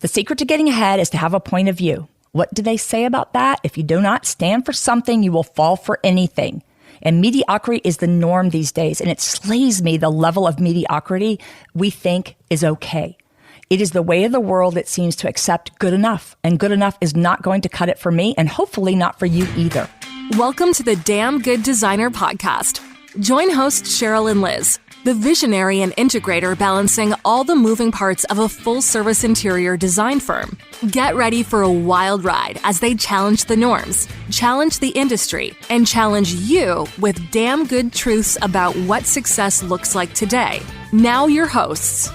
The secret to getting ahead is to have a point of view. What do they say about that? If you do not stand for something, you will fall for anything. And mediocrity is the norm these days. And it slays me the level of mediocrity we think is okay. It is the way of the world that seems to accept good enough. And good enough is not going to cut it for me, and hopefully not for you either. Welcome to the Damn Good Designer podcast. Join hosts Cheryl and Liz, the visionary and integrator balancing all the moving parts of a full-service interior design firm. Get ready for a wild ride as they challenge the norms, challenge the industry, and challenge you with damn good truths about what success looks like today. Now your hosts.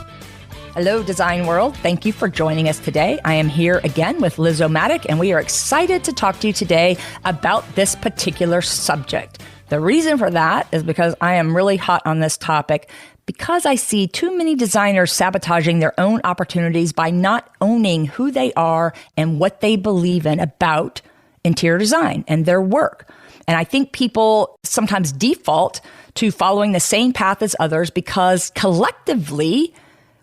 Hello, design world. Thank you for joining us today. I am here again with Liz O'Matic, and we are excited to talk to you today about this particular subject. The reason for that is because I am really hot on this topic because I see too many designers sabotaging their own opportunities by not owning who they are and what they believe in about interior design and their work. And I think people sometimes default to following the same path as others because collectively,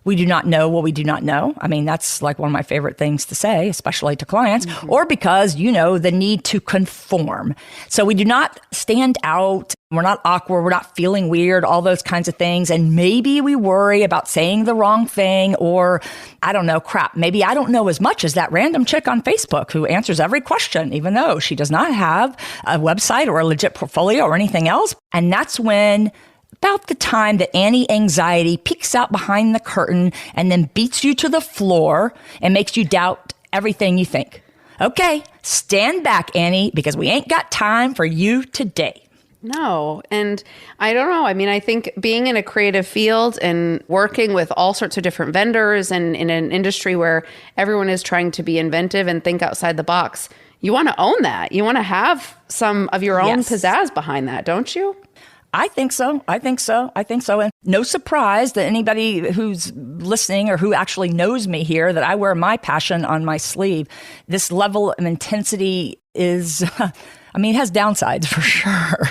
we do not know what we do not know. I mean, that's like one of my favorite things to say, especially to clients, or because, the need to conform. So we do not stand out. We're not awkward. We're not feeling weird, all those kinds of things. And maybe we worry about saying the wrong thing or, maybe I don't know as much as that random chick on Facebook who answers every question, even though she does not have a website or a legit portfolio or anything else. And that's when about the time that anti-anxiety peeks out behind the curtain and then beats you to the floor and makes you doubt everything you think. Okay, stand back, Annie, because we ain't got time for you today. No. And I don't know. I mean, I think being in a creative field and working with all sorts of different vendors and in an industry where everyone is trying to be inventive and think outside the box, you want to own that. You want to have some of your own pizzazz behind that, don't you? I think so. And no surprise that anybody who's listening or who actually knows me here, that I wear my passion on my sleeve. This level of intensity is, it has downsides for sure.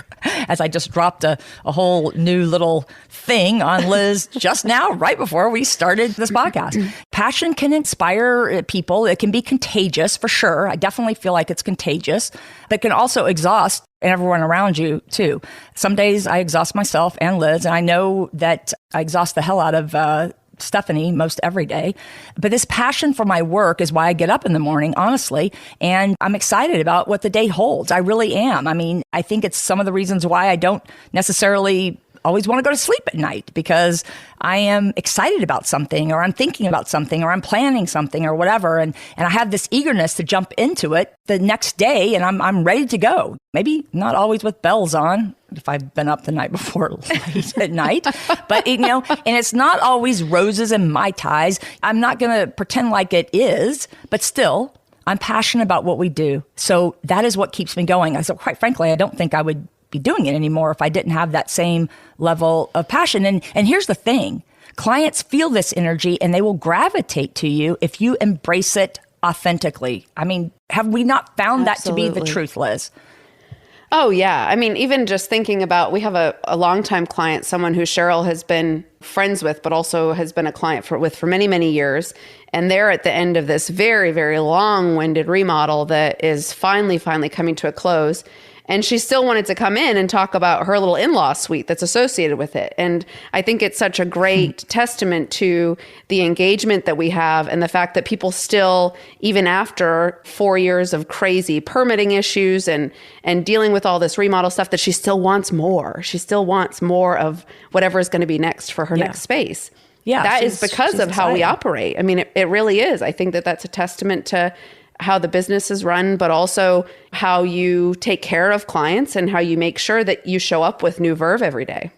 As I just dropped a whole new little thing on Liz just now, right before we started this podcast. Passion can inspire people. It can be contagious for sure. I definitely feel like it's contagious, but can also exhaust everyone around you too. Some days I exhaust myself and Liz, and I know that I exhaust the hell out of Stephanie most every day. But this passion for my work is why I get up in the morning, honestly, and I'm excited about what the day holds. I really am. I think it's some of the reasons why I don't necessarily always want to go to sleep at night, because I am excited about something, or I'm thinking about something, or I'm planning something, or whatever. And I have this eagerness to jump into it the next day, and I'm ready to go. Maybe not always with bells on, if I've been up the night before late at night, but and it's not always roses and mai tais. I'm not going to pretend like it is, but still, I'm passionate about what we do. So that is what keeps me going. So quite frankly, I don't think I would be doing it anymore if I didn't have that same level of passion. And here's the thing. Clients feel this energy and they will gravitate to you if you embrace it authentically. Have we not found that to be the truth, Liz? Oh, yeah. Even just thinking about, we have a longtime client, someone who Cheryl has been friends with, but also has been a client for many, many years. And they're at the end of this very, very long-winded remodel that is finally coming to a close. And she still wanted to come in and talk about her little in-law suite that's associated with it. And I think it's such a great testament to the engagement that we have and the fact that people still, even after 4 years of crazy permitting issues and dealing with all this remodel stuff, that she still wants more. She still wants more of whatever is going to be next for her next space. Yeah, that is because of how we operate. It really is. I think that that's a testament to how the business is run, but also how you take care of clients and how you make sure that you show up with new verve every day.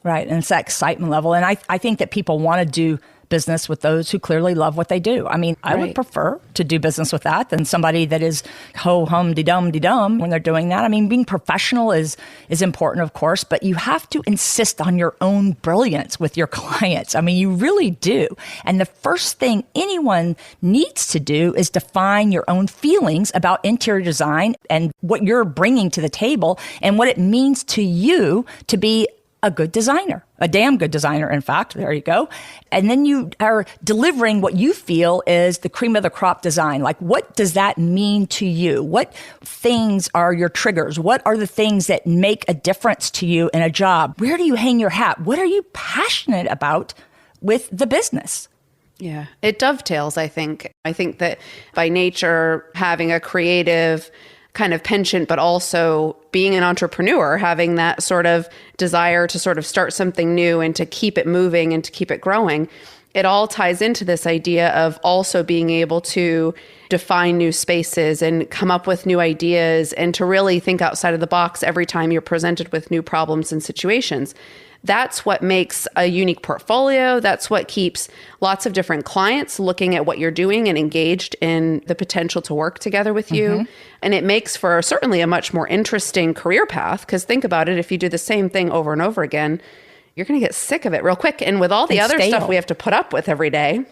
Right. And it's that excitement level. And I think that people want to do business with those who clearly love what they do. I would prefer to do business with that than somebody that is ho-hum-de-dum-de-dum when they're doing that. Being professional is important, of course, but you have to insist on your own brilliance with your clients. You really do. And the first thing anyone needs to do is define your own feelings about interior design and what you're bringing to the table and what it means to you to be a good designer, a damn good designer, in fact. There you go. And then you are delivering what you feel is the cream of the crop design. Like, what does that mean to you? What things are your triggers? What are the things that make a difference to you in a job? Where do you hang your hat? What are you passionate about with the business? Yeah, it dovetails, I think. I think that by nature, having a creative kind of penchant, but also being an entrepreneur, having that sort of desire to sort of start something new and to keep it moving and to keep it growing, it all ties into this idea of also being able to define new spaces and come up with new ideas and to really think outside of the box every time you're presented with new problems and situations. That's what makes a unique portfolio. That's what keeps lots of different clients looking at what you're doing and engaged in the potential to work together with you. And it makes for certainly a much more interesting career path, because think about it, if you do the same thing over and over again, you're going to get sick of it real quick. And with all the other stuff we have to put up with every day,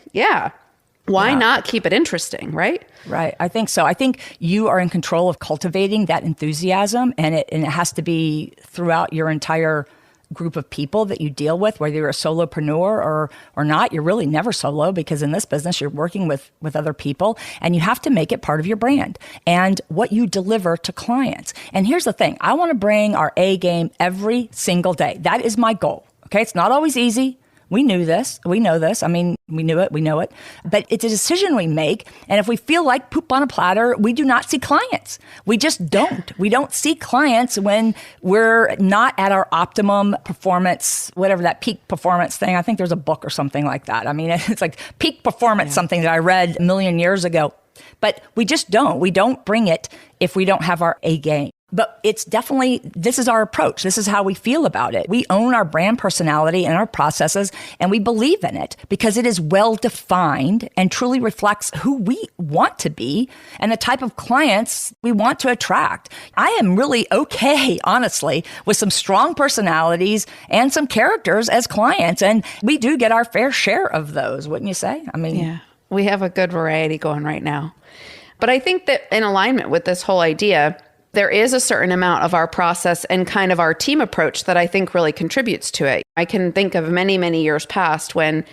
why not keep it interesting, right? Right. I think so. I think you are in control of cultivating that enthusiasm, and it has to be throughout your entire group of people that you deal with, whether you're a solopreneur or not. You're really never solo, because in this business, you're working with other people, and you have to make it part of your brand and what you deliver to clients. And here's the thing. I want to bring our A game every single day. That is my goal. Okay. It's not always easy. We knew this. We know this. I mean, we knew it. We know it. But it's a decision we make. And if we feel like poop on a platter, we do not see clients. We just don't. We don't see clients when we're not at our optimum performance, whatever that peak performance thing. I think there's a book or something like that. I mean, it's like peak performance, something that I read a million years ago. But we just don't. We don't bring it if we don't have our A game. But it's definitely, this is our approach. This is how we feel about it. We own our brand personality and our processes, and we believe in it because it is well defined and truly reflects who we want to be and the type of clients we want to attract. I am really okay, honestly, with some strong personalities and some characters as clients. And we do get our fair share of those, wouldn't you say? I mean, yeah, we have a good variety going right now. But I think that in alignment with this whole idea, there is a certain amount of our process and kind of our team approach that I think really contributes to it. I can think of many, many years past when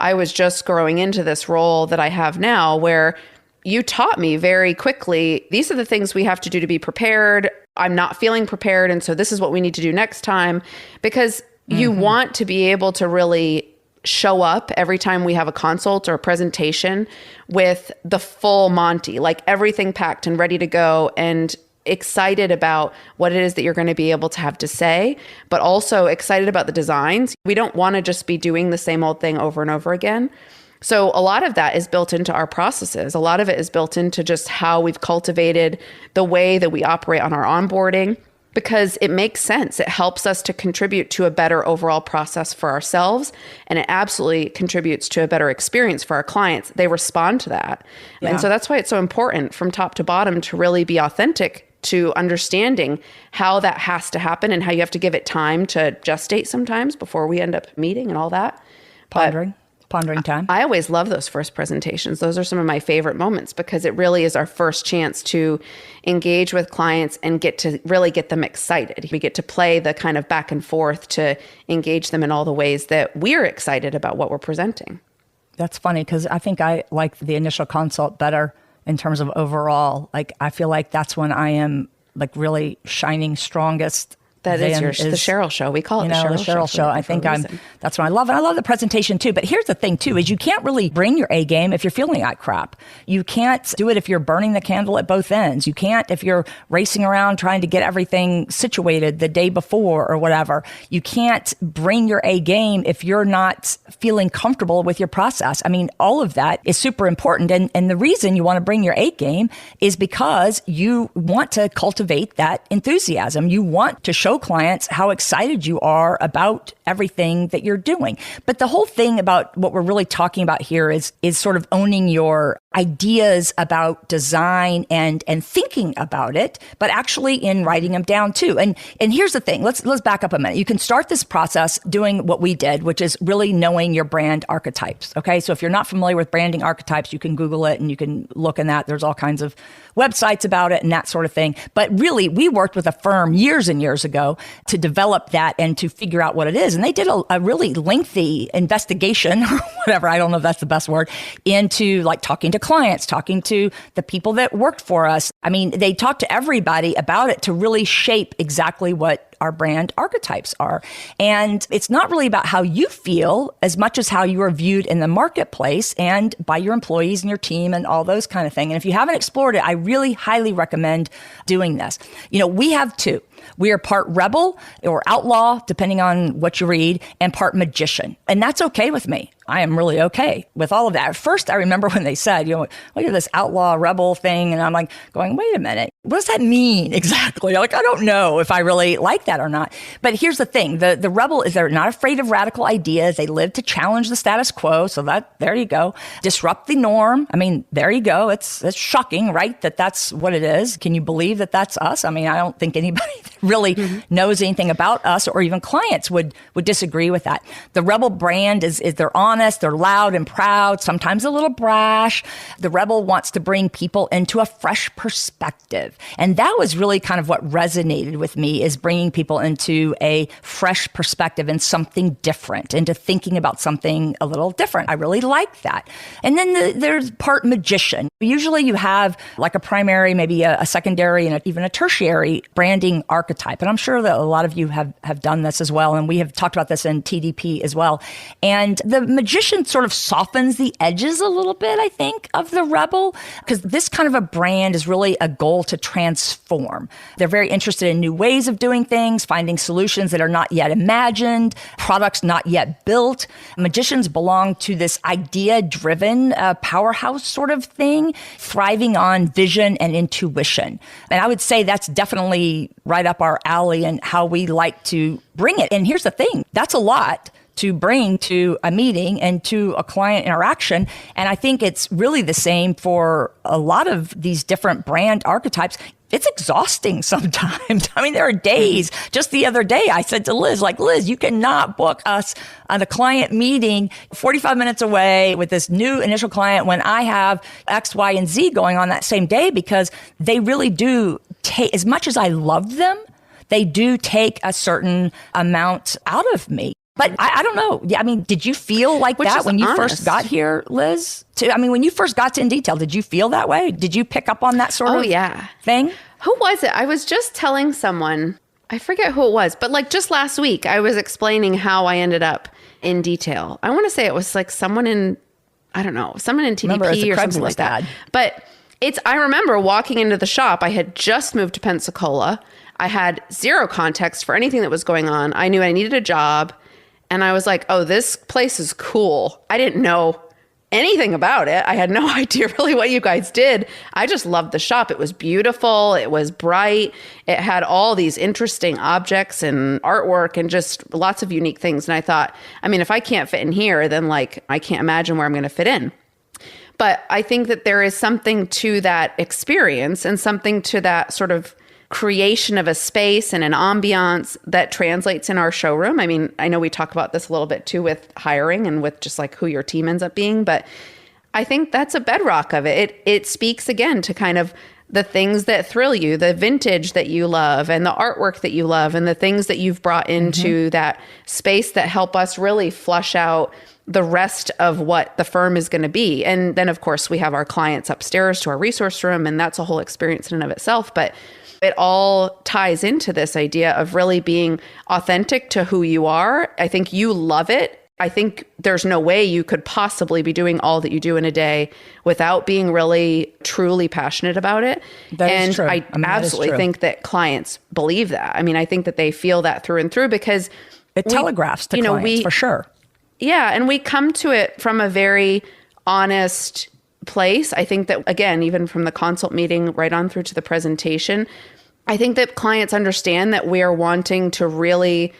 I was just growing into this role that I have now, where you taught me very quickly, these are the things we have to do to be prepared. I'm not feeling prepared. And so this is what we need to do next time, because you want to be able to really show up every time we have a consult or a presentation with the full Monty, like everything packed and ready to go, and excited about what it is that you're going to be able to have to say, but also excited about the designs. We don't want to just be doing the same old thing over and over again. So a lot of that is built into our processes. A lot of it is built into just how we've cultivated the way that we operate on our onboarding, because it makes sense. It helps us to contribute to a better overall process for ourselves, and it absolutely contributes to a better experience for our clients. They respond to that. Yeah. And so that's why it's so important from top to bottom to really be authentic to understanding how that has to happen and how you have to give it time to gestate sometimes before we end up meeting and all that. Pondering time. I always love those first presentations. Those are some of my favorite moments, because it really is our first chance to engage with clients and get to really get them excited. We get to play the kind of back and forth to engage them in all the ways that we're excited about what we're presenting. That's funny, because I think I like the initial consult better in terms of overall. Like, I feel like that's when I am like really shining strongest. That is the Cheryl show. We call it the Cheryl show. I think that's what I love. And I love the presentation too. But here's the thing too, is you can't really bring your A game if you're feeling like crap. You can't do it if you're burning the candle at both ends. You can't if you're racing around trying to get everything situated the day before or whatever. You can't bring your A game if you're not feeling comfortable with your process. I mean, all of that is super important. And the reason you want to bring your A game is because you want to cultivate that enthusiasm. You want to show clients how excited you are about everything that you're doing. But the whole thing about what we're really talking about here is sort of owning your ideas about design and thinking about it, but actually in writing them down too. And here's the thing. Let's back up a minute. You can start this process doing what we did, which is really knowing your brand archetypes. Okay. So if you're not familiar with branding archetypes, you can Google it and you can look in that. There's all kinds of websites about it and that sort of thing. But really, we worked with a firm years and years ago to develop that and to figure out what it is. And they did a really lengthy investigation or whatever, I don't know if that's the best word, into like talking to clients, talking to the people that worked for us. I mean, they talked to everybody about it to really shape exactly what our brand archetypes are. And it's not really about how you feel as much as how you are viewed in the marketplace and by your employees and your team and all those kind of things. And if you haven't explored it, I really highly recommend doing this. You know, we have two. We are part rebel or outlaw, depending on what you read, and part magician. And that's okay with me. I am really okay with all of that. At first, I remember when they said, you know, look at this outlaw rebel thing. And I'm like going, wait a minute, what does that mean exactly? Like, I don't know if I really like that or not. But here's the thing. The rebel is they're not afraid of radical ideas. They live to challenge the status quo. So there you go. Disrupt the norm. I mean, there you go. It's shocking, right? That's what it is. Can you believe that that's us? I mean, I don't think anybody really knows anything about us or even clients would disagree with that. The rebel brand is they're honest, they're loud and proud, sometimes a little brash. The rebel wants to bring people into a fresh perspective. And that was really kind of what resonated with me, is bringing people into a fresh perspective and something different, into thinking about something a little different. I really like that. And then there's part magician. Usually you have like a primary, maybe a secondary, and even a tertiary branding archetype. And I'm sure that a lot of you have done this as well. And we have talked about this in TDP as well. And the magician sort of softens the edges a little bit, I think, of the rebel, because this kind of a brand is really a goal to transform. They're very interested in new ways of doing things, finding solutions that are not yet imagined, products not yet built. Magicians belong to this idea-driven powerhouse sort of thing, thriving on vision and intuition. And I would say that's definitely right up our alley and how we like to bring it. And here's the thing, that's a lot to bring to a meeting and to a client interaction. And I think it's really the same for a lot of these different brand archetypes. It's exhausting sometimes. I mean, there are days, just the other day, I said to Liz, Liz, you cannot book us on a client meeting 45 minutes away with this new initial client when I have X, Y, and Z going on that same day, because they really do take, as much as I love them, they do take a certain amount out of me. But I don't know. Yeah, I mean, did you feel like that when you first got here, Liz? When you first got to In Detail, did you feel that way? Did you pick up on that sort of thing? Who was it? I was just telling someone, I forget who it was, but just last week, I was explaining how I ended up In Detail. I want to say it was someone in, I don't know, someone in TDP or something like that. But I remember walking into the shop. I had just moved to Pensacola. I had zero context for anything that was going on. I knew I needed a job. And I was like, oh, this place is cool. I didn't know anything about it. I had no idea really what you guys did. I just loved the shop. It was beautiful. It was bright. It had all these interesting objects and artwork and just lots of unique things. And I thought, I mean, if I can't fit in here, then I can't imagine where I'm going to fit in. But I think that there is something to that experience and something to that sort of creation of a space and an ambiance that translates in our showroom. I mean, I know we talk about this a little bit too with hiring and with just who your team ends up being, but I think that's a bedrock of it. It speaks again to kind of the things that thrill you, the vintage that you love and the artwork that you love and the things that you've brought into that space that help us really flush out the rest of what the firm is going to be. And then of course we have our clients upstairs to our resource room, and that's a whole experience in and of itself. But it all ties into this idea of really being authentic to who you are. I think you love it. I think there's no way you could possibly be doing all that you do in a day without being really, truly passionate about it. That is true. I absolutely think that clients believe that. I mean, I think that they feel that through and through because it telegraphs to clients for sure. Yeah. And we come to it from a very honest place. I think that, again, even from the consult meeting right on through to the presentation, I think that clients understand that we are wanting to really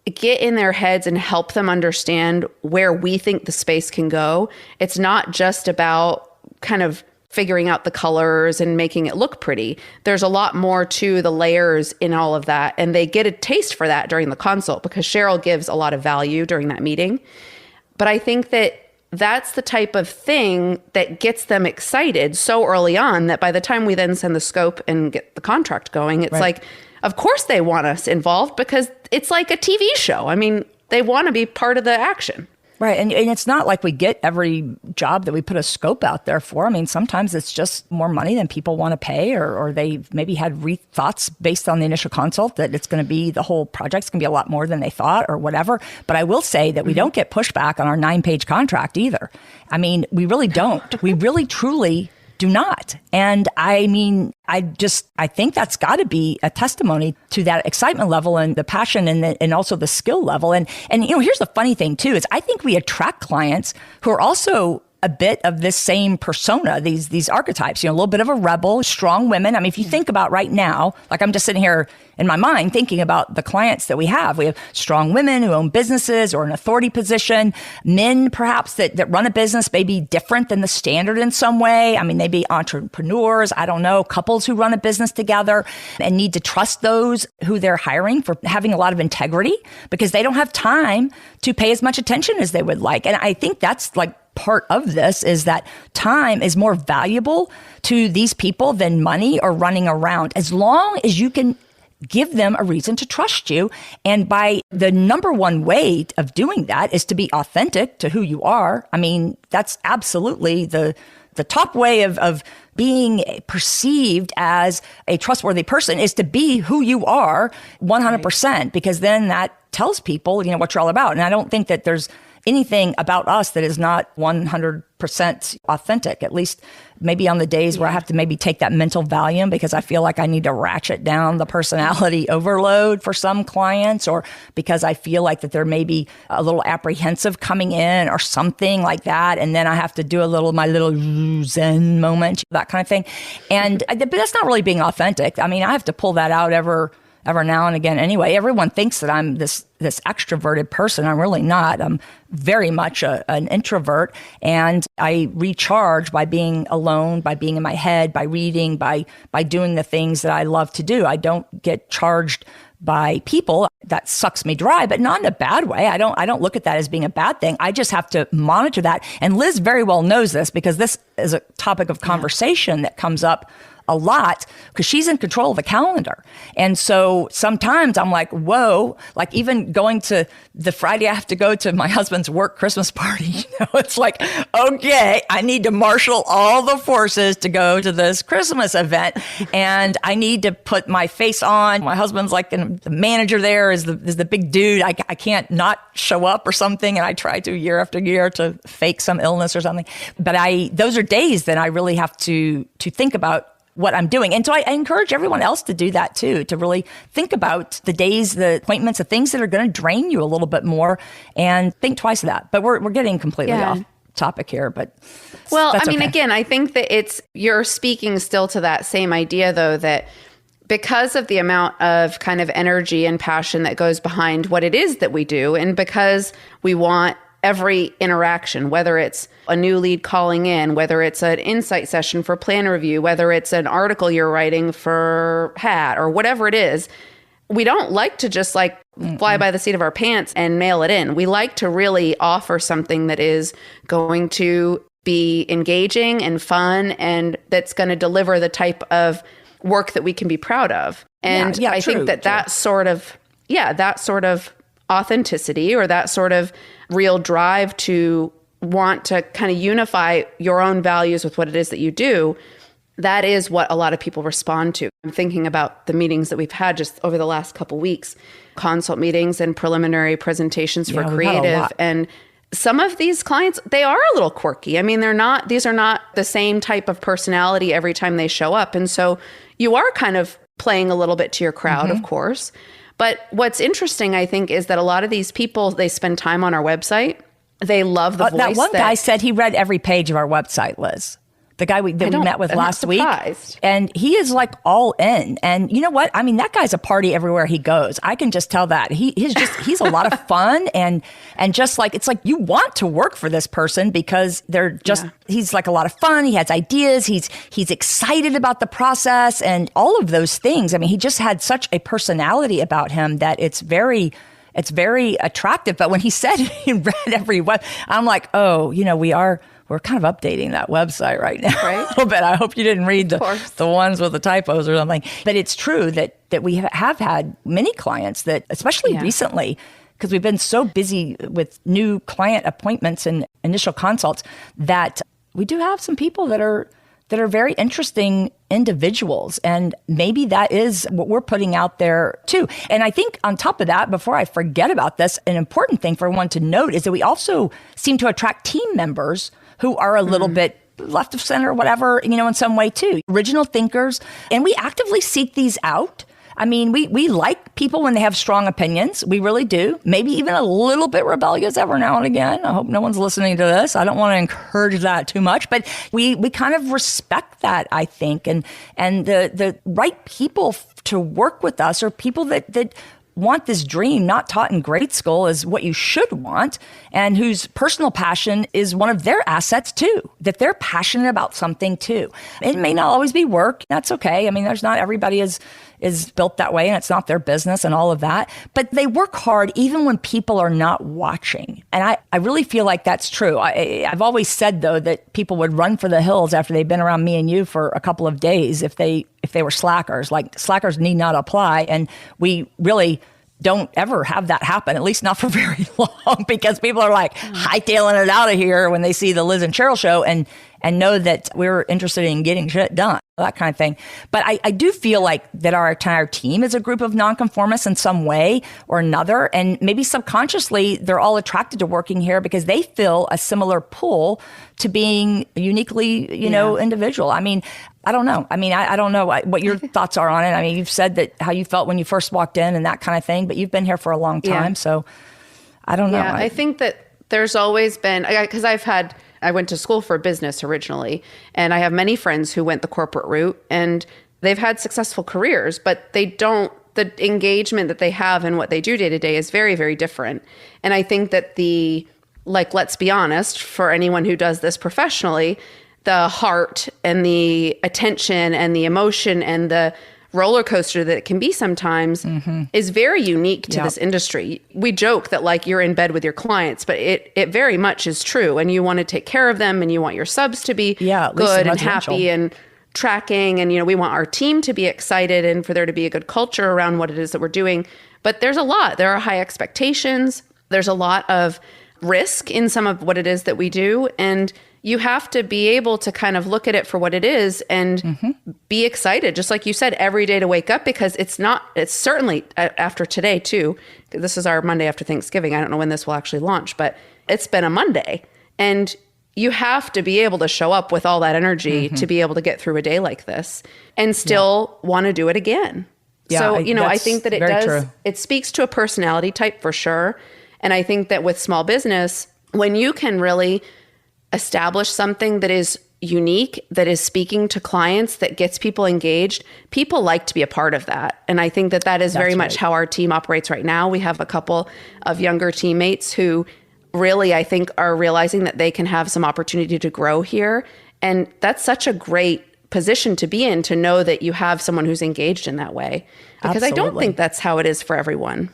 get in their heads and help them understand where we think the space can go. It's not just about kind of figuring out the colors and making it look pretty. There's a lot more to the layers in all of that. And they get a taste for that during the consult because Cheryl gives a lot of value during that meeting. But I think that that's the type of thing that gets them excited so early on that by the time we then send the scope and get the contract going, it's like, of course they want us involved because it's like a TV show. I mean, they want to be part of the action. Right. And it's not like we get every job that we put a scope out there for. I mean, sometimes it's just more money than people want to pay, or they maybe had thoughts based on the initial consult that it's going to be, the whole project's going to be a lot more than they thought or whatever. But I will say that we don't get pushback on our 9-page contract either. I mean, we really don't. We really, truly do not. And I mean, I think that's got to be a testimony to that excitement level and the passion and also the skill level. And here's the funny thing too, is I think we attract clients who are also a bit of this same persona, these archetypes, a little bit of a rebel, strong women. I mean, if you think about right now, like I'm just sitting here in my mind thinking about the clients that we have strong women who own businesses or an authority position, men perhaps that run a business maybe different than the standard in some way. I mean, they be entrepreneurs, I don't know, couples who run a business together and need to trust those who they're hiring for having a lot of integrity because they don't have time to pay as much attention as they would like. And I think that's like part of this is that time is more valuable to these people than money or running around, as long as you can give them a reason to trust you. And by the number one way of doing that is to be authentic to who you are. I mean, that's absolutely the top way of being perceived as a trustworthy person is to be who you are 100%, because then that tells people, what you're all about. And I don't think that there's anything about us that is not 100% authentic, at least maybe on the days where I have to maybe take that mental Valium because I feel like I need to ratchet down the personality overload for some clients, or because I feel like that they're maybe a little apprehensive coming in or something like that. And then I have to do my little Zen moment, that kind of thing. But that's not really being authentic. I mean, I have to pull that out ever now and again anyway. Everyone thinks that I'm this extroverted person. I'm really not. I'm very much an introvert, and I recharge by being alone, by being in my head, by reading, by doing the things that I love to do. I don't get charged by people. That sucks me dry, but not in a bad way. I don't look at that as being a bad thing. I just have to monitor that. And Liz very well knows this because this is a topic of conversation that comes up a lot because she's in control of the calendar. And so sometimes I'm like, whoa, like even going to the Friday I have to go to my husband's work Christmas party, it's like, okay, I need to marshal all the forces to go to this Christmas event. And I need to put my face on. My husband's like the manager there is the big dude. I can't not show up or something. And I try to year after year to fake some illness or something. But those are days that I really have to think about what I'm doing. And so I encourage everyone else to do that too, to really think about the days, the appointments, the things that are going to drain you a little bit more, and think twice of that. But we're getting completely off topic here, but again, I think that you're speaking still to that same idea though, that because of the amount of kind of energy and passion that goes behind what it is that we do, and because we want every interaction, whether it's a new lead calling in, whether it's an insight session for plan review, whether it's an article you're writing for HAT or whatever it is, we don't like to just fly by the seat of our pants and mail it in. We like to really offer something that is going to be engaging and fun and that's going to deliver the type of work that we can be proud of. And I think that sort of authenticity or that sort of real drive to want to kind of unify your own values with what it is that you do, that is what a lot of people respond to. I'm thinking about the meetings that we've had just over the last couple weeks, consult meetings and preliminary presentations for creative. And some of these clients, they are a little quirky. I mean, these are not the same type of personality every time they show up. And so you are kind of playing a little bit to your crowd, of course. But what's interesting, I think, is that a lot of these people, they spend time on our website. They love the voice. That one guy said he read every page of our website, Liz. the guy that we met with last week. And he is like all in. And you know what? I mean, that guy's a party everywhere he goes. I can just tell that. He's a lot of fun and just like, it's like you want to work for this person because he's like a lot of fun. He has ideas. He's excited about the process and all of those things. I mean, he just had such a personality about him that it's very attractive. But when he said he read every web, I'm like, oh, we're kind of updating that website right now a little bit. I hope you didn't read the ones with the typos or something. But it's true that we have had many clients that, especially recently, because we've been so busy with new client appointments and initial consults, that we do have some people that are very interesting individuals. And maybe that is what we're putting out there too. And I think on top of that, before I forget about this, an important thing for everyone to note is that we also seem to attract team members who are a little bit left of center, whatever, in some way too. Original thinkers. And we actively seek these out. I mean, we like people when they have strong opinions. We really do. Maybe even a little bit rebellious every now and again. I hope no one's listening to this. I don't want to encourage that too much, but we kind of respect that, I think. And the right people to work with us are people that want this dream not taught in grade school is what you should want, and whose personal passion is one of their assets too, that they're passionate about something too. It may not always be work. That's okay. I mean, there's not everybody is built that way and it's not their business and all of that, but they work hard even when people are not watching. And I really feel like that's true. I've always said though that people would run for the hills after they've been around me and you for a couple of days if they were slackers. Like, slackers need not apply, and we really don't ever have that happen, at least not for very long, because people are like hightailing it out of here when they see the Liz and Cheryl show and know that we're interested in getting shit done, that kind of thing. But I do feel like that our entire team is a group of nonconformists in some way or another. And maybe subconsciously, they're all attracted to working here because they feel a similar pull to being uniquely, individual. I mean, I don't know. I mean, I don't know what your thoughts are on it. I mean, you've said that how you felt when you first walked in and that kind of thing, but you've been here for a long time. So I don't know. Yeah, I think that there's always been, because I went to school for business originally, and I have many friends who went the corporate route and they've had successful careers, but the engagement that they have in what they do day to day is very, very different. And I think that let's be honest, for anyone who does this professionally, the heart and the attention and the emotion and the roller coaster that it can be sometimes is very unique to this industry. We joke that you're in bed with your clients, but it very much is true. And you want to take care of them and you want your subs to be good and happy and tracking. And, we want our team to be excited and for there to be a good culture around what it is that we're doing. But there's a lot. There are high expectations. There's a lot of risk in some of what it is that we do. And you have to be able to kind of look at it for what it is and be excited, just like you said, every day to wake up, because it's certainly after today too. This is our Monday after Thanksgiving. I don't know when this will actually launch, but it's been a Monday, and you have to be able to show up with all that energy to be able to get through a day like this and still want to do it again. Yeah, so, I think that it does, true. It speaks to a personality type for sure. And I think that with small business, when you can really establish something that is unique, that is speaking to clients, that gets people engaged, people like to be a part of that. And I think that is very much how our team operates right now. We have a couple of younger teammates who really, I think, are realizing that they can have some opportunity to grow here. And that's such a great position to be in, to know that you have someone who's engaged in that way. Because I don't think that's how it is for everyone.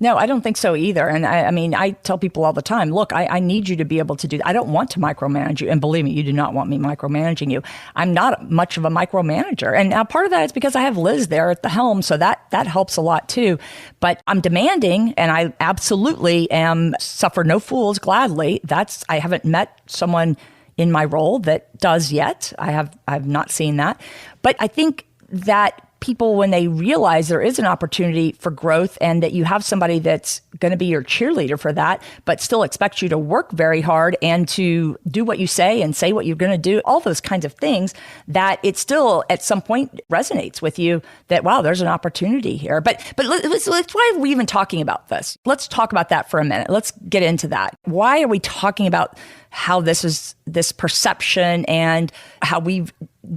No, I don't think so either. And I mean, I tell people all the time, look, I need you to be able to do that. I don't want to micromanage you. And believe me, you do not want me micromanaging you. I'm not much of a micromanager. And now part of that is because I have Liz there at the helm. So that helps a lot too. But I'm demanding, and I absolutely am suffer no fools gladly. I haven't met someone in my role that does yet. I've not seen that. But I think that people, when they realize there is an opportunity for growth and that you have somebody that's going to be your cheerleader for that, but still expects you to work very hard and to do what you say and say what you're going to do, all those kinds of things, that it still at some point resonates with you that, wow, there's an opportunity here. But why are we even talking about this? Let's talk about that for a minute. Let's get into that. Why are we talking about how this perception and how we've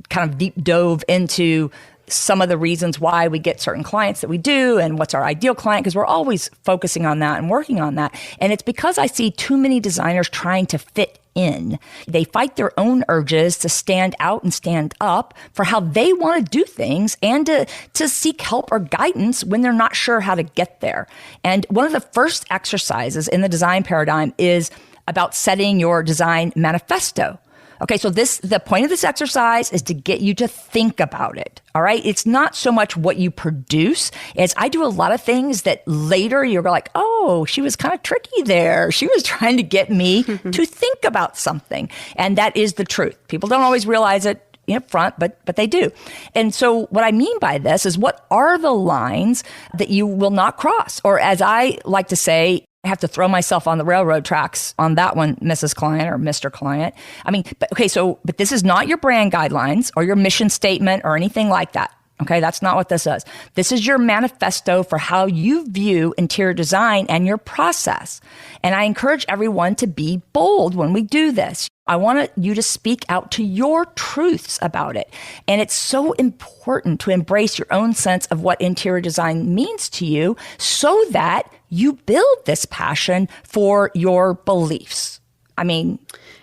kind of deep dove into some of the reasons why we get certain clients that we do and what's our ideal client, because we're always focusing on that and working on that. And it's because I see too many designers trying to fit in. They fight their own urges to stand out and stand up for how they want to do things and to seek help or guidance when they're not sure how to get there. And one of the first exercises in the design paradigm is about setting your design manifesto. Okay, so the point of this exercise is to get you to think about it, all right? It's not so much what you produce, as I do a lot of things that later you're like, oh, she was kind of tricky there. She was trying to get me to think about something. And that is the truth. People don't always realize it up front, but they do. And so what I mean by this is, what are the lines that you will not cross? Or as I like to say, I have to throw myself on the railroad tracks on that one, Mrs. Client or Mr. Client. I mean, but this is not your brand guidelines or your mission statement or anything like that. Okay, that's not what this is. This is your manifesto for how you view interior design and your process. And I encourage everyone to be bold when we do this. I want you to speak out to your truths about it. And it's so important to embrace your own sense of what interior design means to you so that you build this passion for your beliefs. I mean,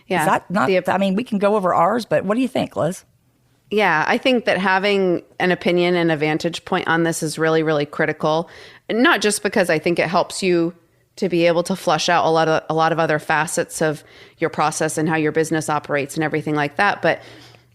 is that not, I mean, we can go over ours, but what do you think, Liz? Yeah, I think that having an opinion and a vantage point on this is really, really critical. Not just because I think it helps you to be able to flush out a lot of other facets of your process and how your business operates and everything like that, but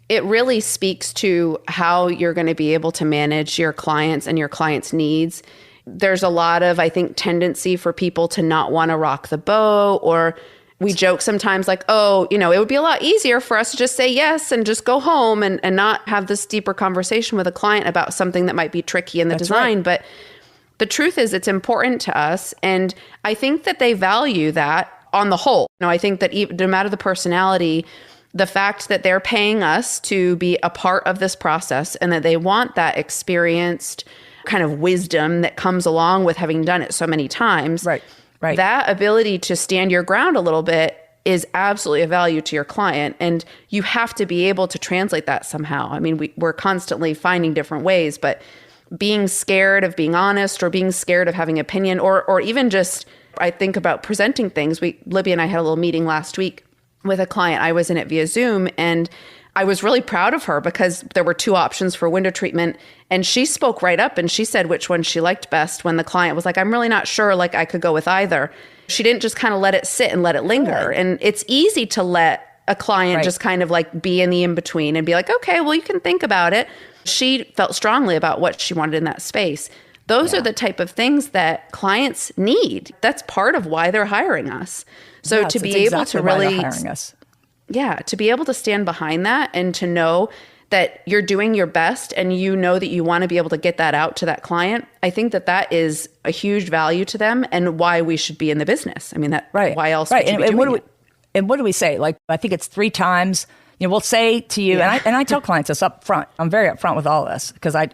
it really speaks to how you're going to be able to manage your clients and your clients' needs. There's a lot of, I think, tendency for people to not want to rock the boat, or we joke sometimes like, oh, it would be a lot easier for us to just say yes and just go home and not have this deeper conversation with a client about something that might be tricky in the design. Right. But the truth is, it's important to us. And I think that they value that on the whole. I think that no matter the personality, the fact that they're paying us to be a part of this process and that they want that experienced kind of wisdom that comes along with having done it so many times. Right. That ability to stand your ground a little bit is absolutely a value to your client. And you have to be able to translate that somehow. I mean, we're constantly finding different ways, but being scared of being honest or being scared of having opinion or even just, I think about presenting things. Libby and I had a little meeting last week with a client. I was in it via Zoom, and I was really proud of her because there were two options for window treatment, and she spoke right up and she said which one she liked best when the client was like, I'm really not sure, like I could go with either. She didn't just kind of let it sit and let it linger. Right. And it's easy to let a client just kind of like be in the in-between and be like, okay, well, you can think about it. She felt strongly about what she wanted in that space. Those are the type of things that clients need. That's part of why they're hiring us. So to be able to really, to be able to stand behind that and to know that you're doing your best and you know that you want to be able to get that out to that client, I think that that is a huge value to them and why we should be in the business. I mean, why else would you be doing it? And what do we say? Like, I think it's 3 times. We'll say to you, and I tell clients this up front. I'm very upfront with all of this because I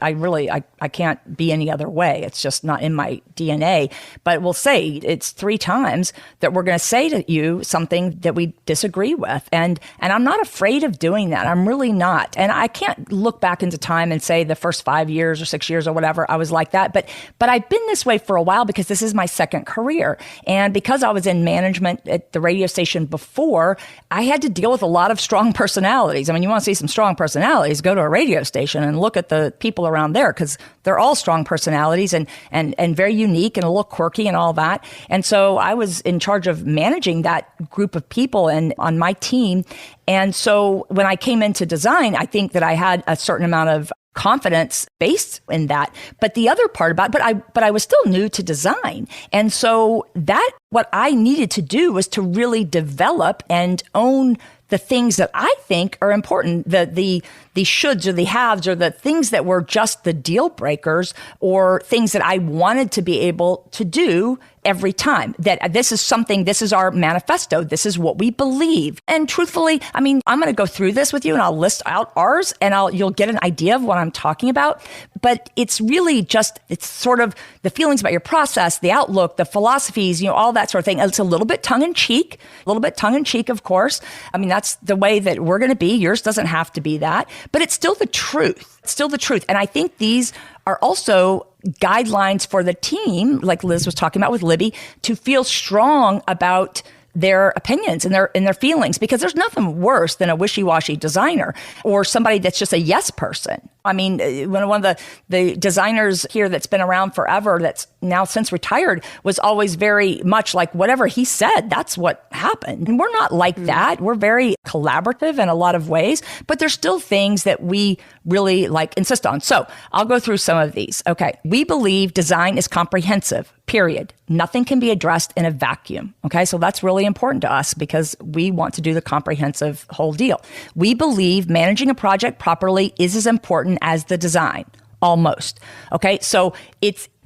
can't be any other way. It's just not in my DNA. But we'll say it's 3 times that we're going to say to you something that we disagree with. And I'm not afraid of doing that. I'm really not. And I can't look back into time and say the first 5 years or 6 years or whatever, I was like that. But I've been this way for a while because this is my second career. And because I was in management at the radio station before, I had to deal with a lot of strong personalities. I mean, you want to see some strong personalities, go to a radio station and look at the people around there because they're all strong personalities and very unique and a little quirky and all that. And so I was in charge of managing that group of people and on my team. And so when I came into design, I think that I had a certain amount of confidence based in that. But the other part about, but I was still new to design. And so what I needed to do was to really develop and own the things that I think are important, the shoulds or the haves, or the things that were just the deal breakers, or things that I wanted to be able to do every time. That this is our manifesto. This is what we believe. And truthfully, I mean, I'm going to go through this with you and I'll list out ours and you'll get an idea of what I'm talking about. But it's really just, it's sort of the feelings about your process, the outlook, the philosophies, all that sort of thing. It's a little bit tongue in cheek, of course. I mean, that's the way that we're going to be. Yours doesn't have to be that, but it's still the truth. It's still the truth. And I think these are also guidelines for the team, like Liz was talking about with Libby, to feel strong about their opinions and their feelings, because there's nothing worse than a wishy-washy designer or somebody that's just a yes person. I mean, one of the designers here that's been around forever, that's now since retired, was always very much like whatever he said, that's what happened. And we're not like that. We're very collaborative in a lot of ways, but there's still things that we really insist on. So I'll go through some of these. Okay. We believe design is comprehensive, period. Nothing can be addressed in a vacuum. Okay. So that's really important to us because we want to do the comprehensive whole deal. We believe managing a project properly is as important as the design, almost. Okay. So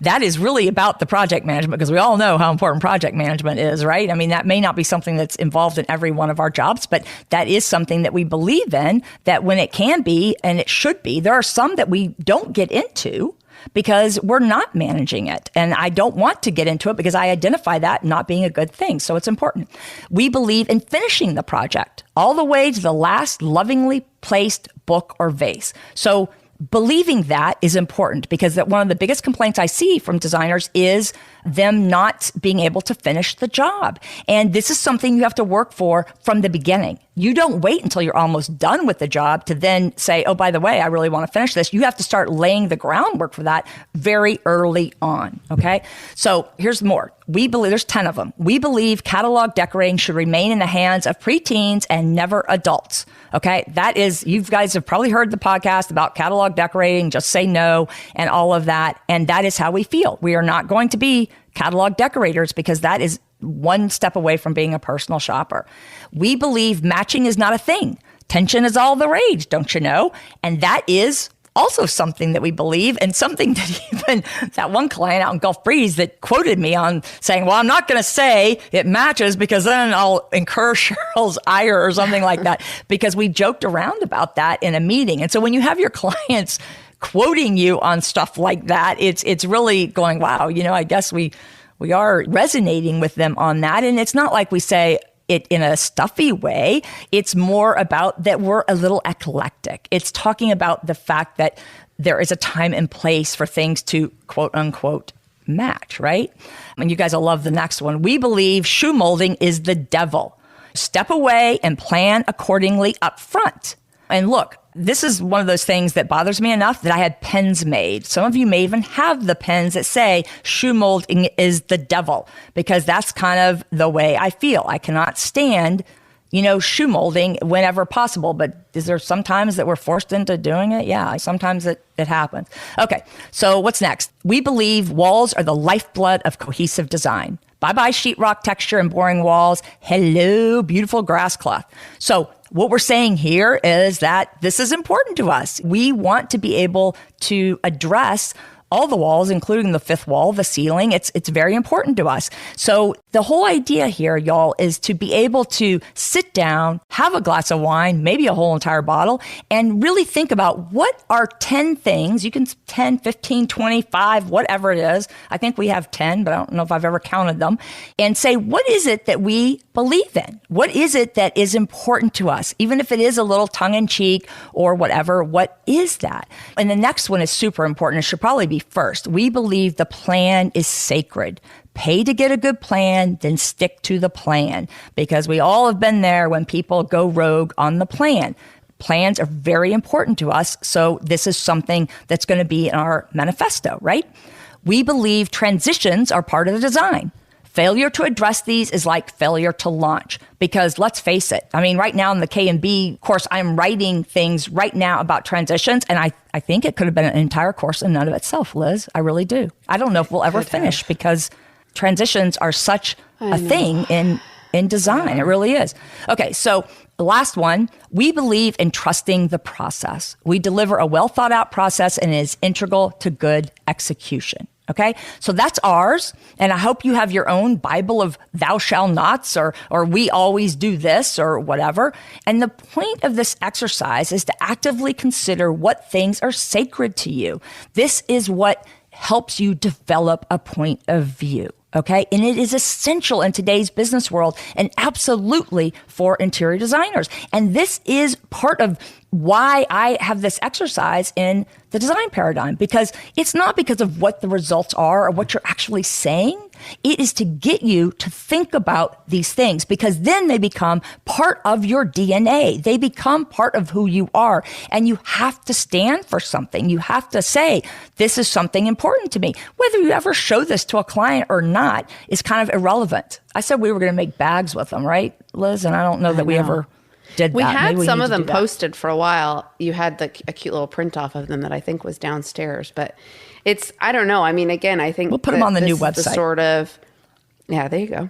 that is really about the project management, because we all know how important project management is, right? I mean, that may not be something that's involved in every one of our jobs, but that is something that we believe in, that when it can be, and it should be, there are some that we don't get into because we're not managing it. And I don't want to get into it because I identify that not being a good thing. So it's important. We believe in finishing the project all the way to the last lovingly placed book or vase. So believing that is important, because one of the biggest complaints I see from designers is them not being able to finish the job. And this is something you have to work for from the beginning. You don't wait until you're almost done with the job to then say, oh, by the way, I really want to finish this. You have to start laying the groundwork for that very early on. Okay. So here's more. We believe there's 10 of them. We believe catalog decorating should remain in the hands of preteens and never adults. Okay. That is, you guys have probably heard the podcast about catalog decorating, just say no, and all of that. And that is how we feel. We are not going to be catalog decorators, because that is one step away from being a personal shopper. We believe matching is not a thing. Tension is all the rage, don't you know? And that is also something that we believe, and something that even that one client out in Gulf Breeze that quoted me on saying, well, I'm not going to say it matches because then I'll incur Cheryl's ire or something like that, because we joked around about that in a meeting. And so when you have your clients quoting you on stuff like that, it's really going, wow, I guess we are resonating with them on that. And it's not like we say it in a stuffy way. It's more about that we're a little eclectic. It's talking about the fact that there is a time and place for things to quote unquote match, right? And you guys will love the next one. We believe shoe molding is the devil. Step away and plan accordingly up front. And look, this is one of those things that bothers me enough that I had pens made. Some of you may even have the pens that say shoe molding is the devil, because that's kind of the way I feel. I cannot stand, shoe molding whenever possible. But is there sometimes that we're forced into doing it? Yeah, sometimes it happens. Okay, so what's next? We believe walls are the lifeblood of cohesive design. Bye-bye sheetrock texture and boring walls. Hello, beautiful grass cloth. So what we're saying here is that this is important to us. We want to be able to address all the walls, including the fifth wall, the ceiling. It's very important to us. So the whole idea here, y'all, is to be able to sit down, have a glass of wine, maybe a whole entire bottle, and really think about what are 10 things. You can 10, 15, 25, whatever it is. I think we have 10, but I don't know if I've ever counted them. And say, what is it that we believe in? What is it that is important to us? Even if it is a little tongue-in-cheek or whatever, what is that? And the next one is super important. It should probably be first. We believe the plan is sacred. Pay to get a good plan, then stick to the plan, because we all have been there when people go rogue on the plan. Plans are very important to us, so this is something that's going to be in our manifesto, right? We believe transitions are part of the design. Failure to address these is like failure to launch, because let's face it. I mean, right now in the K&B course, I'm writing things right now about transitions, and I think it could have been an entire course in and of itself, Liz. I really do. I don't know if we'll ever finish, because transitions are such a thing in design. It really is. Okay, so The last one, we believe in trusting the process. We deliver a well thought out process and it is integral to good execution. Okay, so that's ours. And I hope you have your own Bible of thou shalt nots or we always do this or whatever. And the point of this exercise is to actively consider what things are sacred to you. This is what helps you develop a point of view. Okay. And it is essential in today's business world and absolutely for interior designers. And this is part of why I have this exercise in the design paradigm, because it's not because of what the results are or what you're actually saying. It is to get you to think about these things, because then they become part of your DNA. They become part of who you are, and you have to stand for something. You have to say, this is something important to me. Whether you ever show this to a client or not is kind of irrelevant. I said we were going to make bags with them, right, Liz? And I don't know that we ever did that. We had Maybe some of them posted for a while. You had a cute little print off of them that I think was downstairs, but it's, I don't know. I mean, again, I think we'll put them on the new website. Yeah, there you go.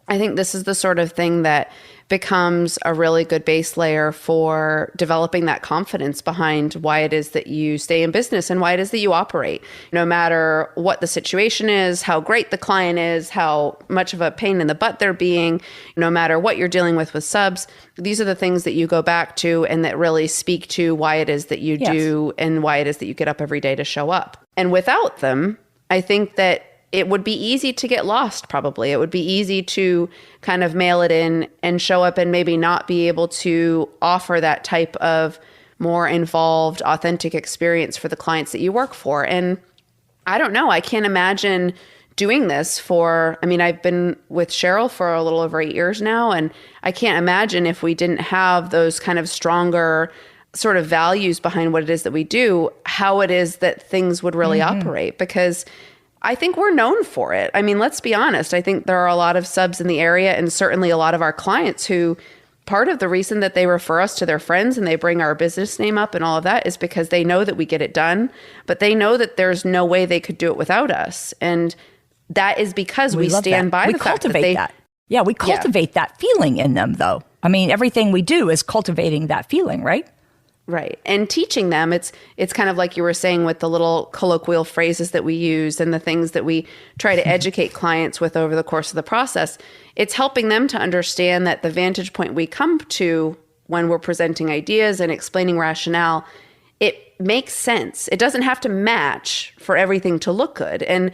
I think this is the sort of thing that becomes a really good base layer for developing that confidence behind why it is that you stay in business and why it is that you operate. No matter what the situation is, how great the client is, how much of a pain in the butt they're being, no matter what you're dealing with subs, these are the things that you go back to and that really speak to why it is that you do and why it is that you get up every day to show up. And without them, I think that it would be easy to get lost, probably. It would be easy to kind of mail it in and show up and maybe not be able to offer that type of more involved, authentic experience for the clients that you work for. And I don't know, I can't imagine doing this I've been with Cheryl for a little over 8 years now, and I can't imagine if we didn't have those kind of stronger sort of values behind what it is that we do, how it is that things would really operate, because I think we're known for it. I mean, let's be honest. I think there are a lot of subs in the area, and certainly a lot of our clients who, part of the reason that they refer us to their friends and they bring our business name up and all of that is because they know that we get it done, but they know that there's no way they could do it without us. And that is because we stand by the fact that they... Yeah, we cultivate that feeling in them, though. I mean, everything we do is cultivating that feeling, right? Right. And teaching them, it's kind of like you were saying with the little colloquial phrases that we use and the things that we try to educate clients with over the course of the process. It's helping them to understand that the vantage point we come to when we're presenting ideas and explaining rationale, it makes sense. It doesn't have to match for everything to look good. And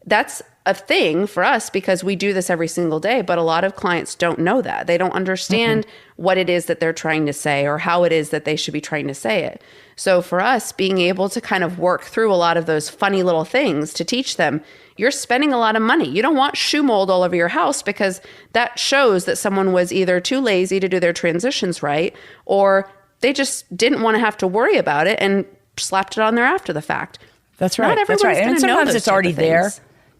that's a thing for us because we do this every single day, but a lot of clients don't know that. They don't understand what it is that they're trying to say or how it is that they should be trying to say it. So for us, being able to kind of work through a lot of those funny little things to teach them, you're spending a lot of money. You don't want shoe mold all over your house because that shows that someone was either too lazy to do their transitions right, or they just didn't want to have to worry about it and slapped it on there after the fact. That's right. Not everyone's That's right. And sometimes it's already there.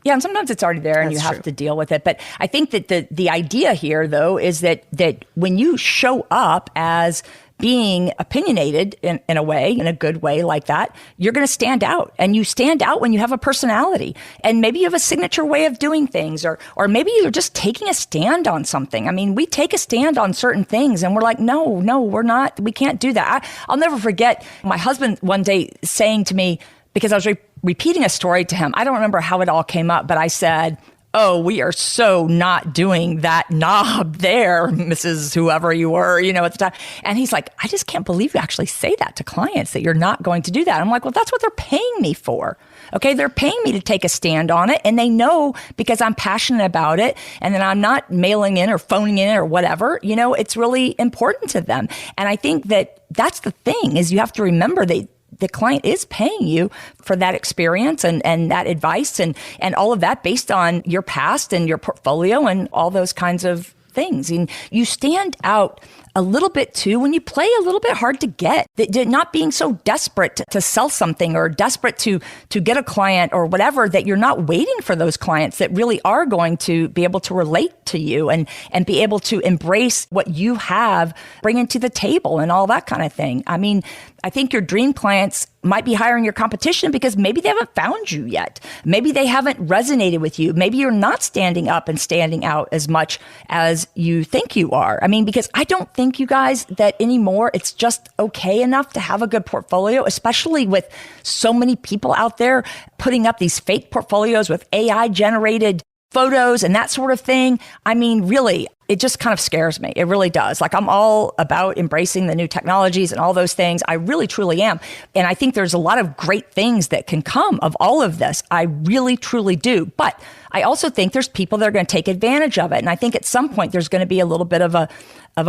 Yeah, and sometimes it's already there and you have to deal with it. But I think that the idea here, though, is that when you show up as being opinionated in a way, in a good way like that, you're going to stand out. And you stand out when you have a personality. And maybe you have a signature way of doing things, or maybe you're just taking a stand on something. I mean, we take a stand on certain things and we're like, no, we're not. We can't do that. I'll never forget my husband one day saying to me, because I was repeating a story to him. I don't remember how it all came up, but I said, oh, we are so not doing that knob there, Mrs. Whoever you were, at the time. And he's like, I just can't believe you actually say that to clients, that you're not going to do that. I'm like, well, that's what they're paying me for. Okay, they're paying me to take a stand on it. And they know because I'm passionate about it and then I'm not mailing in or phoning in or whatever, it's really important to them. And I think that that's the thing is you have to remember the client is paying you for that experience and that advice and all of that based on your past and your portfolio and all those kinds of things. And you stand out a little bit too when you play a little bit hard to get, not being so desperate to sell something or desperate to get a client or whatever, that you're not waiting for those clients that really are going to be able to relate to you and be able to embrace what you have, bring it to the table and all that kind of thing. I mean, I think your dream clients might be hiring your competition because maybe they haven't found you yet. Maybe they haven't resonated with you. Maybe you're not standing up and standing out as much as you think you are. I mean, because I don't think think, you guys, that anymore it's just okay enough to have a good portfolio, especially with so many people out there putting up these fake portfolios with AI generated photos and that sort of thing. I mean, really, it just kind of scares me. It really does. Like, I'm all about embracing the new technologies and all those things. I really, truly am. And I think there's a lot of great things that can come of all of this. I really, truly do. But I also think there's people that are going to take advantage of it. And I think at some point there's going to be a little bit of a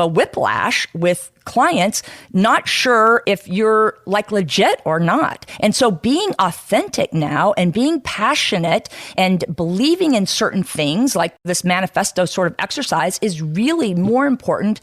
whiplash with clients, not sure if you're like legit or not. And so being authentic now and being passionate and believing in certain things like this manifesto sort of exercise is really more important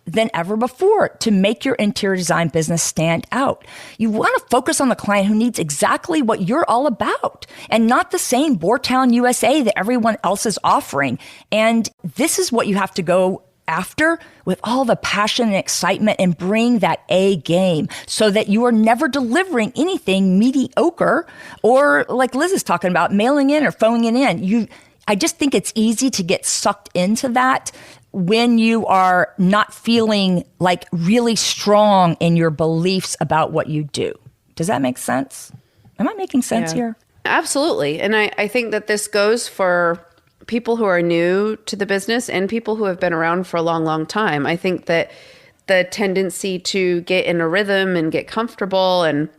than ever before to make your interior design business stand out. You want to focus on the client who needs exactly what you're all about and not the same Boartown USA that everyone else is offering. And this is what you have to go after with all the passion and excitement and bring that A game so that you are never delivering anything mediocre or, like Liz is talking about, mailing in or phoning it in. I just think it's easy to get sucked into that when you are not feeling like really strong in your beliefs about what you do. Does that make sense? Am I making sense here? Absolutely. And I think that this goes for people who are new to the business and people who have been around for a long, long time. I think that the tendency to get in a rhythm and get comfortable and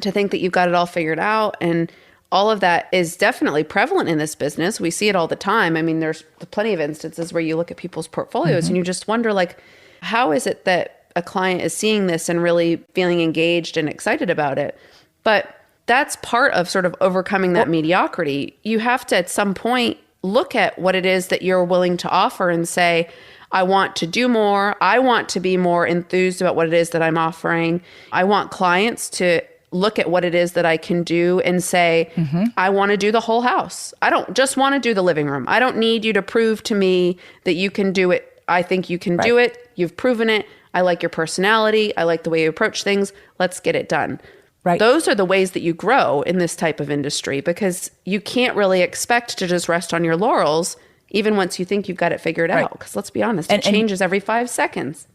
to think that you've got it all figured out and all of that is definitely prevalent in this business. We see it all the time. I mean, there's plenty of instances where you look at people's portfolios and you just wonder, like, how is it that a client is seeing this and really feeling engaged and excited about it? But that's part of sort of overcoming that mediocrity. You have to, at some point, look at what it is that you're willing to offer and say, I want to do more. I want to be more enthused about what it is that I'm offering. I want clients to look at what it is that I can do and say, I want to do the whole house. I don't just want to do the living room. I don't need you to prove to me that you can do it. I think you can do it. You've proven it. I like your personality. I like the way you approach things. Let's get it done. Right. Those are the ways that you grow in this type of industry because you can't really expect to just rest on your laurels even once you think you've got it figured out. Because let's be honest, it changes every 5 seconds.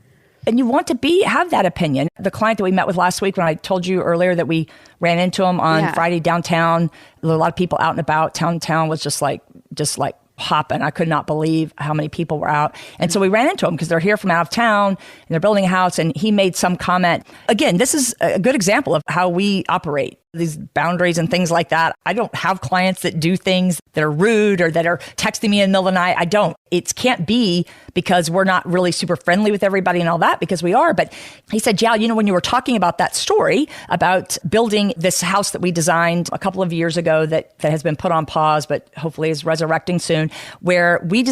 And you want to have that opinion. The client that we met with last week, when I told you earlier that we ran into him on Friday downtown, a lot of people out and about, town was just like hopping. I could not believe how many people were out. And so we ran into them because they're here from out of town and they're building a house. And he made some comment. Again, this is a good example of how we operate, these boundaries and things like that. I don't have clients that do things that are rude or that are texting me in the middle of the night. I don't. It can't be because we're not really super friendly with everybody and all that, because we are. But he said, yeah, when you were talking about that story about building this house that we designed a couple of years ago that has been put on pause, but hopefully is resurrecting soon, where I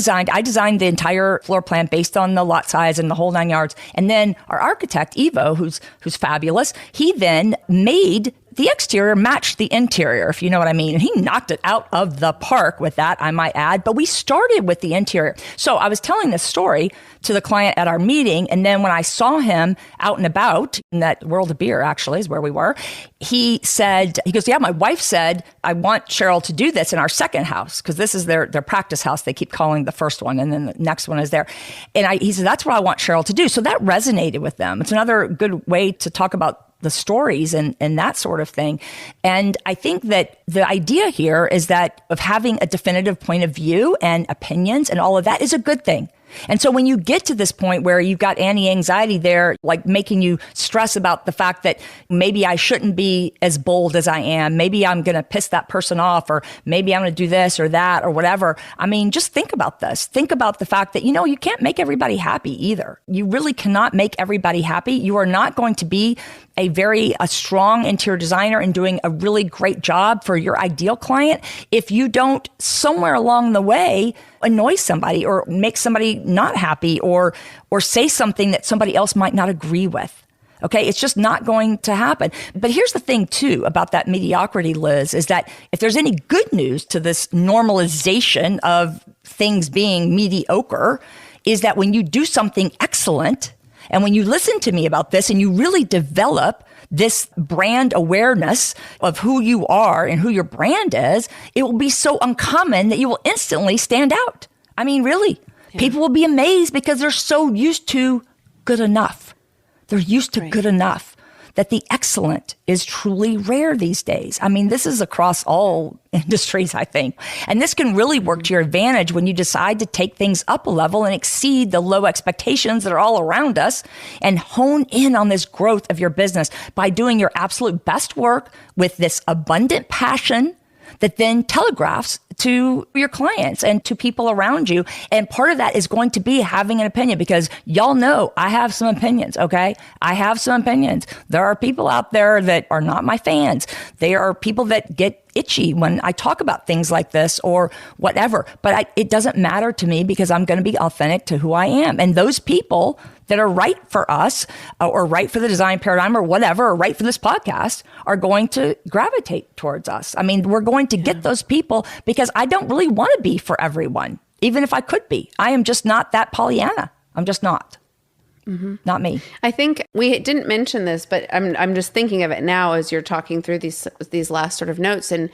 designed the entire floor plan based on the lot size and the whole 9 yards. And then our architect, Evo, who's fabulous, he then made the exterior matched the interior, if you know what I mean. And he knocked it out of the park with that, I might add. But we started with the interior. So I was telling this story to the client at our meeting. And then when I saw him out and about in that World of Beer, actually, is where we were, he goes, yeah, my wife said, I want Cheryl to do this in our second house, because this is their practice house. They keep calling the first one, and then the next one is there. And he said, that's what I want Cheryl to do. So that resonated with them. It's another good way to talk about the stories and that sort of thing. And I think that the idea here is that of having a definitive point of view and opinions and all of that is a good thing. And so when you get to this point where you've got anti-anxiety there, like making you stress about the fact that maybe I shouldn't be as bold as I am, maybe I'm going to piss that person off, or maybe I'm going to do this or that or whatever. I mean, just think about this. Think about the fact that, you can't make everybody happy either. You really cannot make everybody happy. You are not going to be a strong interior designer and doing a really great job for your ideal client if you don't somewhere along the way annoy somebody or make somebody not happy or say something that somebody else might not agree with. Okay, it's just not going to happen. But here's the thing too about that mediocrity, Liz, is that if there's any good news to this normalization of things being mediocre, is that when you do something excellent, and when you listen to me about this and you really develop this brand awareness of who you are and who your brand is, it will be so uncommon that you will instantly stand out. I mean, really, people will be amazed because they're so used to good enough. They're used to good enough. That the excellent is truly rare these days. I mean, this is across all industries, I think. And this can really work to your advantage when you decide to take things up a level and exceed the low expectations that are all around us and hone in on this growth of your business by doing your absolute best work with this abundant passion that then telegraphs to your clients and to people around you. And part of that is going to be having an opinion, because y'all know I have some opinions, okay? I have some opinions. There are people out there that are not my fans. There are people that get itchy when I talk about things like this or whatever. But it doesn't matter to me, because I'm going to be authentic to who I am. And those people that are right for us or right for the design paradigm or whatever, or right for this podcast, are going to gravitate towards us. I mean, we're going to get those people, because I don't really want to be for everyone, even if I could be. I am just not that Pollyanna. I'm just not. Not me. I think we didn't mention this, but I'm just thinking of it now as you're talking through these last sort of notes. And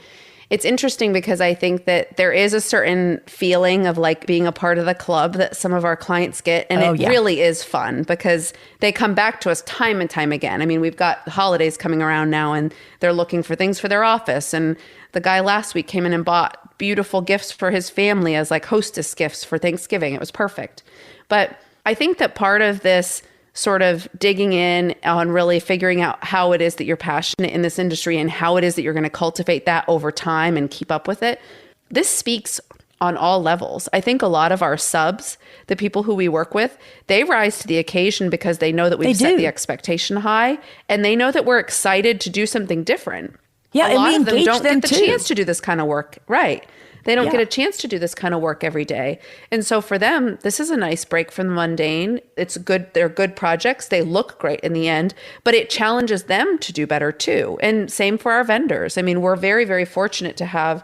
it's interesting because I think that there is a certain feeling of like being a part of the club that some of our clients get. And really is fun, because they come back to us time and time again. I mean, we've got holidays coming around now, and they're looking for things for their office. And the guy last week came in and bought beautiful gifts for his family as like hostess gifts for Thanksgiving. It was perfect. But I think that part of this sort of digging in on really figuring out how it is that you're passionate in this industry and how it is that you're going to cultivate that over time and keep up with it, this speaks on all levels. I think a lot of our subs, the people who we work with, they rise to the occasion because they know that we've set the expectation high, and they know that we're excited to do something different. Yeah, a lot of them don't get the too. chance to do this kind of work. Right. They don't get a chance to do this kind of work every day. And so for them, this is a nice break from the mundane. It's good. They're good projects. They look great in the end, but it challenges them to do better too. And same for our vendors. I mean, we're very, very fortunate to have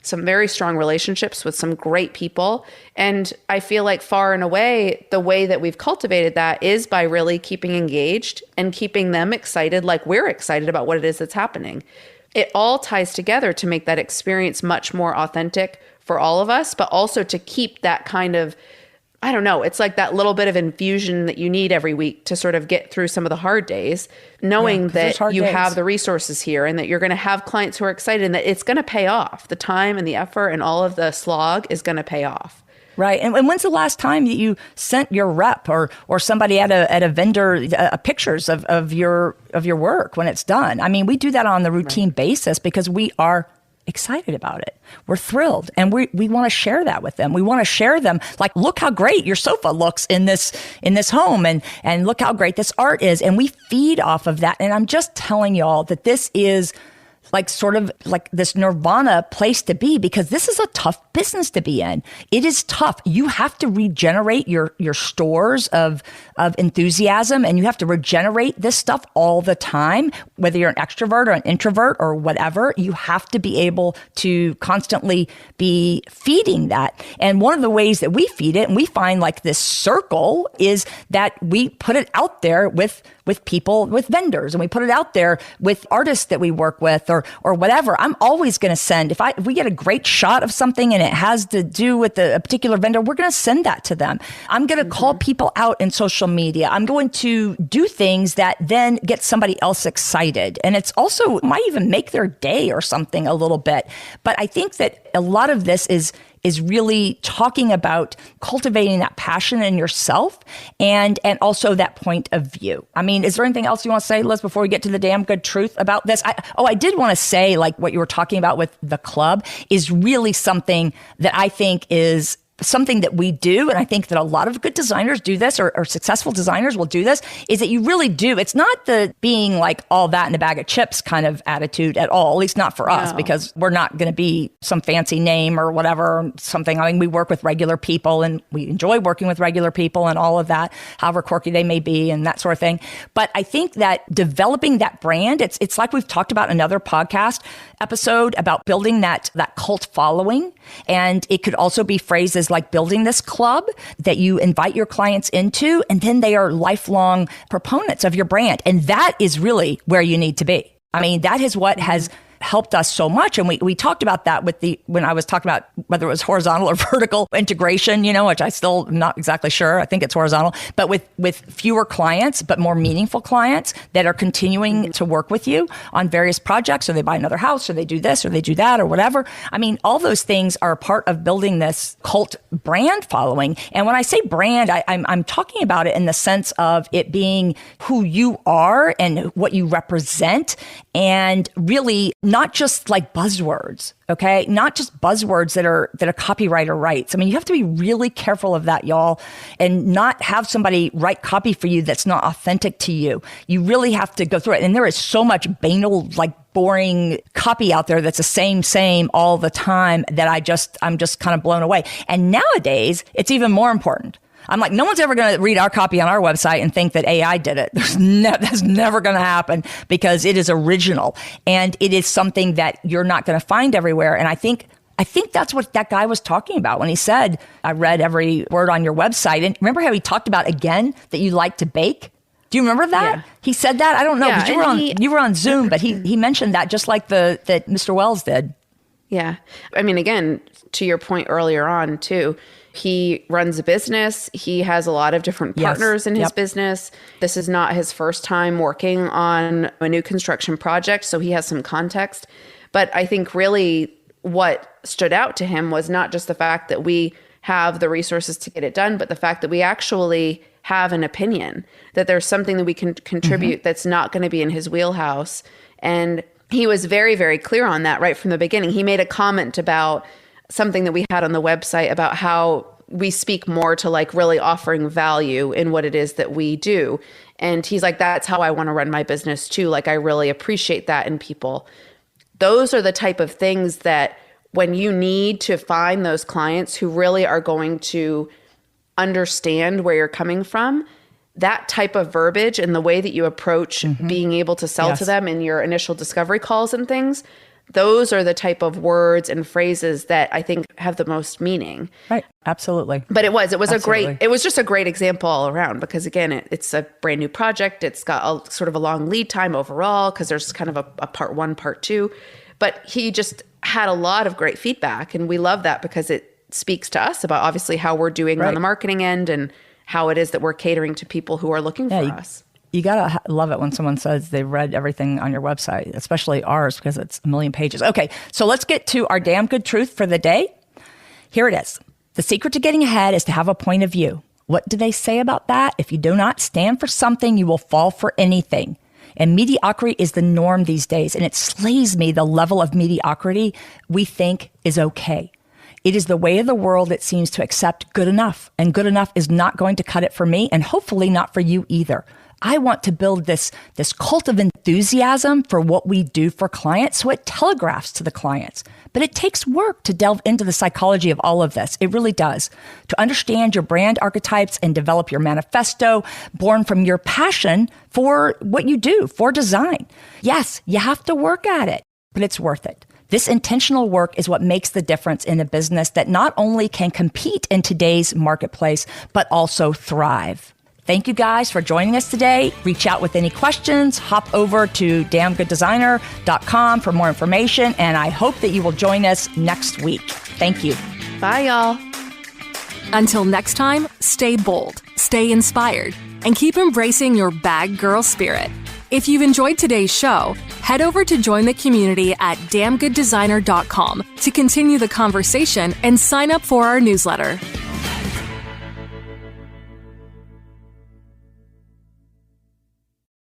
some very strong relationships with some great people. And I feel like far and away, the way that we've cultivated that is by really keeping engaged and keeping them excited, like we're excited about what it is that's happening. It all ties together to make that experience much more authentic for all of us, but also to keep that kind of, I don't know, it's like that little bit of infusion that you need every week to sort of get through some of the hard days, knowing that you have the resources here and that you're going to have clients who are excited and that it's going to pay off. The time and the effort and all of the slog is going to pay off. Right. And when's the last time that you sent your rep or somebody at a vendor pictures of your work when it's done? I mean, we do that on the routine basis because we are excited about it. We're thrilled. And we want to share that with them. We want to share them like, look how great your sofa looks in this home, and look how great this art is. And we feed off of that. And I'm just telling y'all that this is like sort of like this nirvana place to be, because this is a tough business to be in. It is tough. You have to regenerate your stores of enthusiasm, and you have to regenerate this stuff all the time, whether you're an extrovert or an introvert or whatever. You have to be able to constantly be feeding that. And one of the ways that we feed it, and we find like this circle, is that we put it out there with people, with vendors, and we put it out there with artists that we work with or whatever. I'm always going to send, if we get a great shot of something and it has to do with a particular vendor, we're going to send that to them. I'm going to call people out in social media. I'm going to do things that then get somebody else excited. And it's also might even make their day or something a little bit. But I think that a lot of this is really talking about cultivating that passion in yourself and also that point of view. I mean, is there anything else you want to say, Liz, before we get to the damn good truth about this? I did want to say, like, what you were talking about with the club is really something that I think is something that we do, and I think that a lot of good designers do this, or successful designers will do this, is that you really do. It's not the being like all that in a bag of chips kind of attitude at all, at least not for us, because we're not going to be some fancy name or whatever, something. I mean, we work with regular people and we enjoy working with regular people and all of that, however quirky they may be and that sort of thing. But I think that developing that brand, it's like we've talked about in another podcast episode about building that cult following. And it could also be phrases like building this club that you invite your clients into, and then they are lifelong proponents of your brand. And that is really where you need to be. I mean, that is what has helped us so much. And we talked about that when I was talking about whether it was horizontal or vertical integration, which I still am not exactly sure. I think it's horizontal, but with fewer clients, but more meaningful clients that are continuing to work with you on various projects, or they buy another house, or they do this, or they do that, or whatever. I mean, all those things are part of building this cult brand following. And when I say brand, I'm talking about it in the sense of it being who you are and what you represent, and really not just like buzzwords, okay? Not just buzzwords that a copywriter writes. I mean, you have to be really careful of that, y'all, and not have somebody write copy for you that's not authentic to you. You really have to go through it. And there is so much banal, like boring copy out there that's the same all the time that I'm just kind of blown away. And nowadays, it's even more important. I'm like, no one's ever going to read our copy on our website and think that AI did it. That's never going to happen, because it is original and it is something that you're not going to find everywhere. And I think that's what that guy was talking about when he said, I read every word on your website. And remember how he talked about again that you like to bake? Do you remember that? Yeah. He said that? I don't know, because you were on Zoom, but he mentioned that just like that Mr. Wells did. Yeah. I mean, again, to your point earlier on too, he runs a business. He has a lot of different partners in his business. This is not his first time working on a new construction project, so he has some context. But I think really what stood out to him was not just the fact that we have the resources to get it done, but the fact that we actually have an opinion, that there's something that we can contribute that's not going to be in his wheelhouse. And he was very, very clear on that right from the beginning. He made a comment about something that we had on the website about how we speak more to like really offering value in what it is that we do. And he's like, that's how I want to run my business too. Like, I really appreciate that in people. Those are the type of things that when you need to find those clients who really are going to understand where you're coming from, that type of verbiage and the way that you approach being able to sell to them in your initial discovery calls and things, those are the type of words and phrases that I think have the most meaning. Right. Absolutely. But it was just a great example all around, because again, it's a brand new project. It's got a sort of a long lead time overall, because there's kind of a part one, part two, but he just had a lot of great feedback. And we love that because it speaks to us about obviously how we're doing on the marketing end and how it is that we're catering to people who are looking for us. You got to love it when someone says they've read everything on your website, especially ours, because it's 1 million pages. Okay, so let's get to our damn good truth for the day. Here it is. The secret to getting ahead is to have a point of view. What do they say about that? If you do not stand for something, you will fall for anything. And mediocrity is the norm these days, and it slays me the level of mediocrity we think is okay. It is the way of the world that seems to accept good enough, and good enough is not going to cut it for me, and hopefully not for you either. I want to build this cult of enthusiasm for what we do for clients, so it telegraphs to the clients. But it takes work to delve into the psychology of all of this. It really does. To understand your brand archetypes and develop your manifesto born from your passion for what you do, for design. Yes, you have to work at it, but it's worth it. This intentional work is what makes the difference in a business that not only can compete in today's marketplace, but also thrive. Thank you guys for joining us today. Reach out with any questions. Hop over to damngooddesigner.com for more information. And I hope that you will join us next week. Thank you. Bye, y'all. Until next time, stay bold, stay inspired, and keep embracing your bag girl spirit. If you've enjoyed today's show, head over to join the community at damngooddesigner.com to continue the conversation and sign up for our newsletter.